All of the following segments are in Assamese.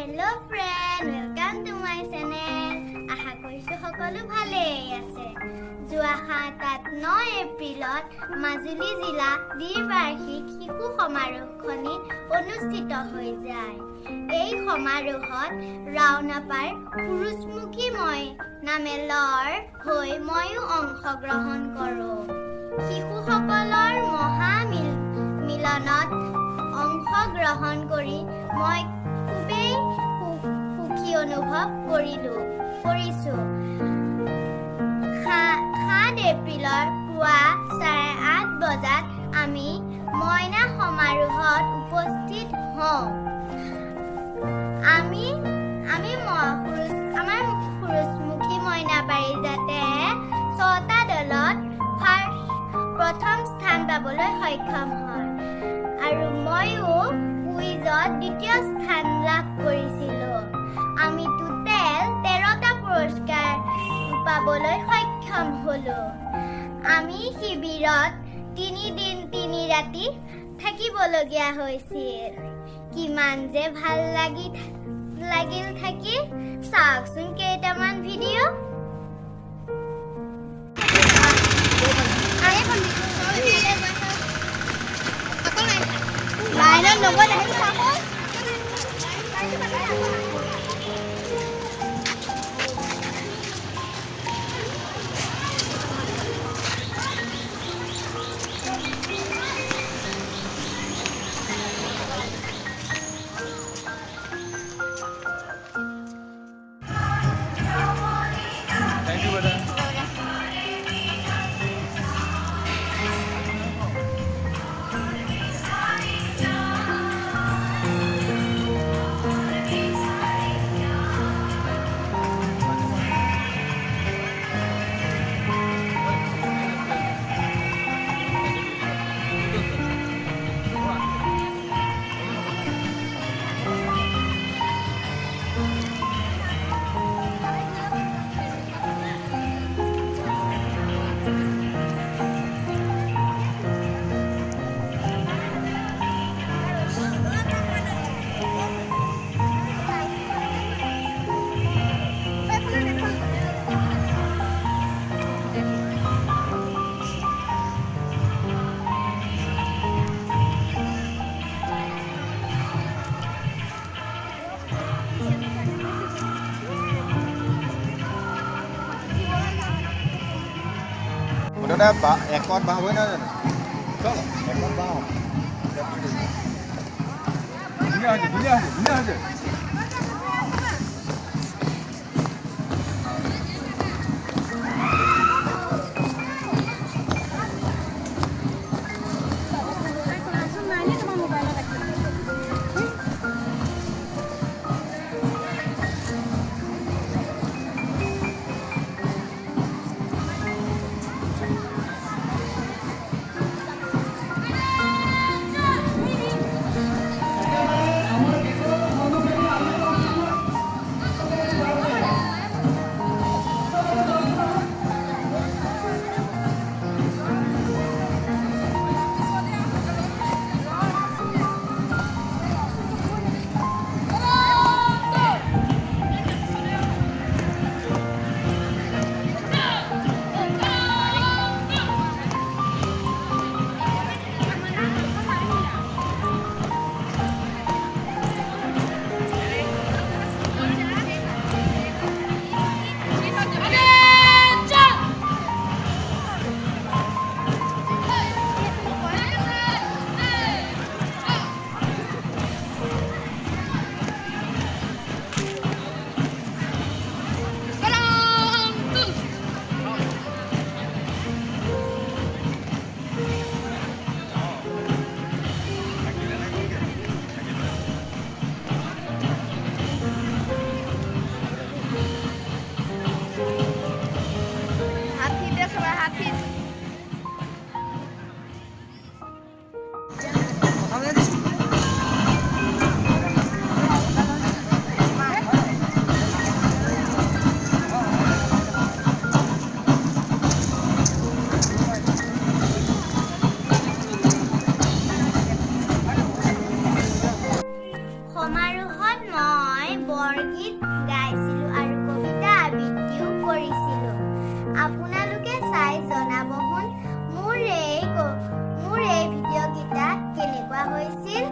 Hello friend, welcome to my channel. আশা কৰিছো সকলো ভালেই আছে। যোৱা 7-9 এপ্ৰিলত মাজুলী জিলা দ্বিবাৰ্ষিক শিশু সমাৰোহখনি অনুষ্ঠিত হৈ যায়। এই সমাৰোহত ৰাওনাপাৰ পুৰুষমুখী মই নামেলৰ হৈ ময়ো অংশগ্ৰহণ কৰোঁ। শিশুসকলৰ মহামিলনত অংশগ্ৰহণ কৰি মই খুবেই সুখী অনুভৱ কৰিছোঁ। 7 এপ্ৰিলৰ পুৱা 8:30 বজাত আমি মইনা সমাৰোহত উপস্থিত হওঁ। আমাৰ পুৰুষমুখী মইনা পাৰিজাতে 6টা দলত প্ৰথম স্থান পাবলৈ সক্ষম হয় আৰু ময়ো কুইজত দ্বিতীয় স্থান লাভ কৰিছিলোঁ। আমি টোটেল 13টা পুৰস্কাৰ পাবলৈ সক্ষম হ'লো। আমি শিবিৰত 3 দিন 3 ৰাতি থাকিবলগীয়া হৈছিল। কিমান যে ভাল লাগিল থাকি। চাওকচোন কেইটামান ভিডিঅ'। লাইনত লগত আহি চাব। Thank you, brother. Udah ekor bahawa ini aja. Kalau ekor bahawa. Ini aja. স্কুলত মই বৰগীত গাইছিলোঁ আৰু কবিতা আবৃত্তিও কৰিছিলোঁ। আপোনালোকে চাই জনাবচোন মোৰ এই ভিডিঅ' কেইটা কেনেকুৱা হৈছিল।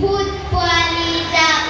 ভূত পোৱালি যাক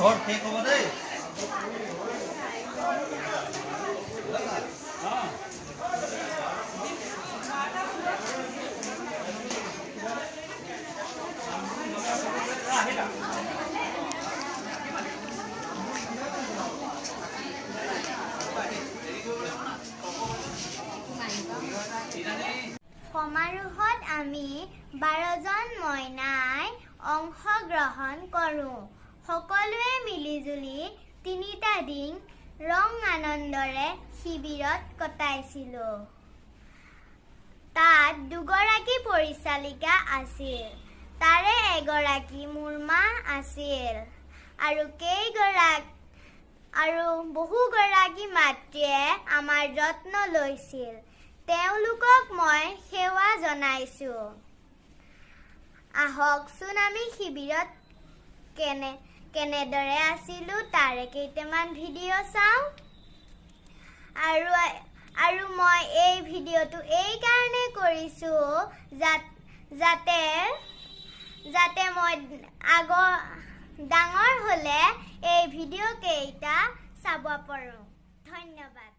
ঘৰ শেষ হ'ব দেই সমাৰোহত আমি 12জন মইনাই অংশগ্ৰহণ কৰোঁ। সকলোৱে মিলিজুলি 3টা দিন ৰং আনন্দৰে শিবিৰত কটাইছিলোঁ। তাত 2গৰাকী পৰিচালিকা আছিল, তাৰে এগৰাকী মোৰ মা আছিল আৰু বহুগৰাকী মাতৃয়ে আমাৰ যত্ন লৈছিল। তেওঁলোকক মই সেৱা জনাইছোঁ। আহকচোন আমি শিবিৰত কেনেদৰে আছিলোঁ তাৰে কেইটামান ভিডিঅ' চাওঁ। আৰু মই এই ভিডিঅ'টো এই কাৰণে কৰিছোঁ যাতে মই ডাঙৰ হ'লে এই ভিডিঅ' কেইটা চাব পাৰোঁ। ধন্যবাদ।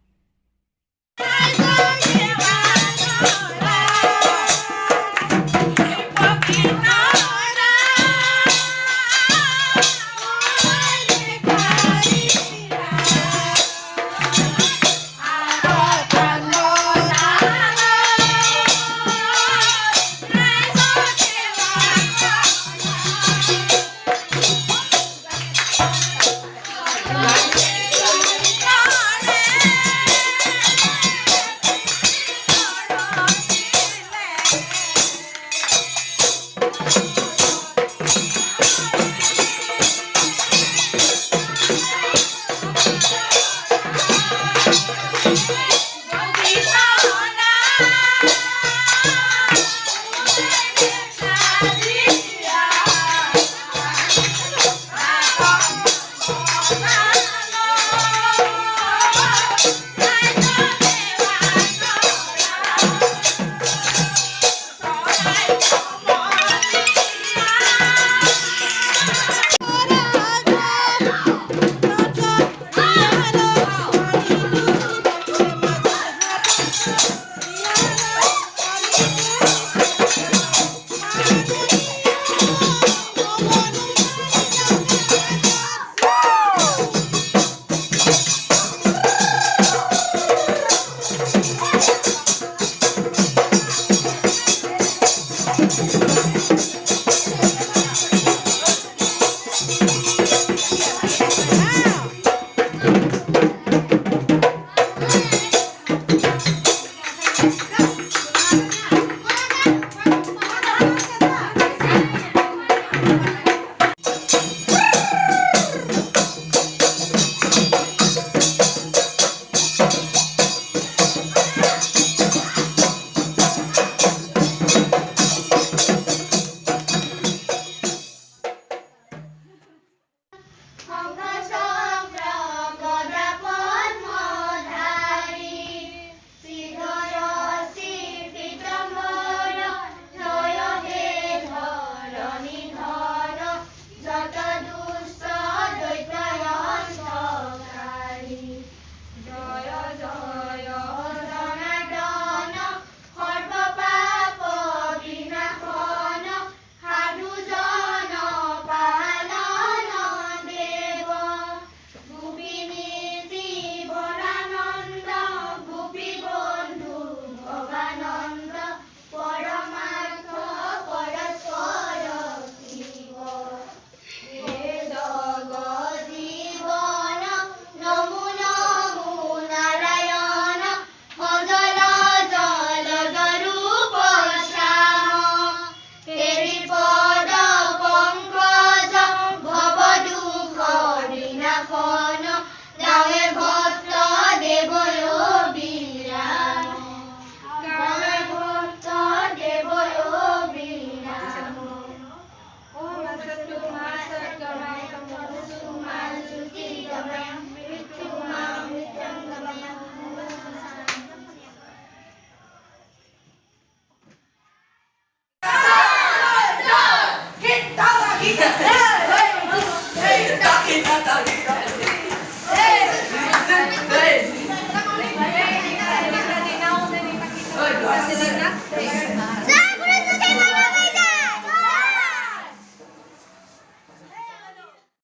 ল'ৰা ছোৱালীবিলাক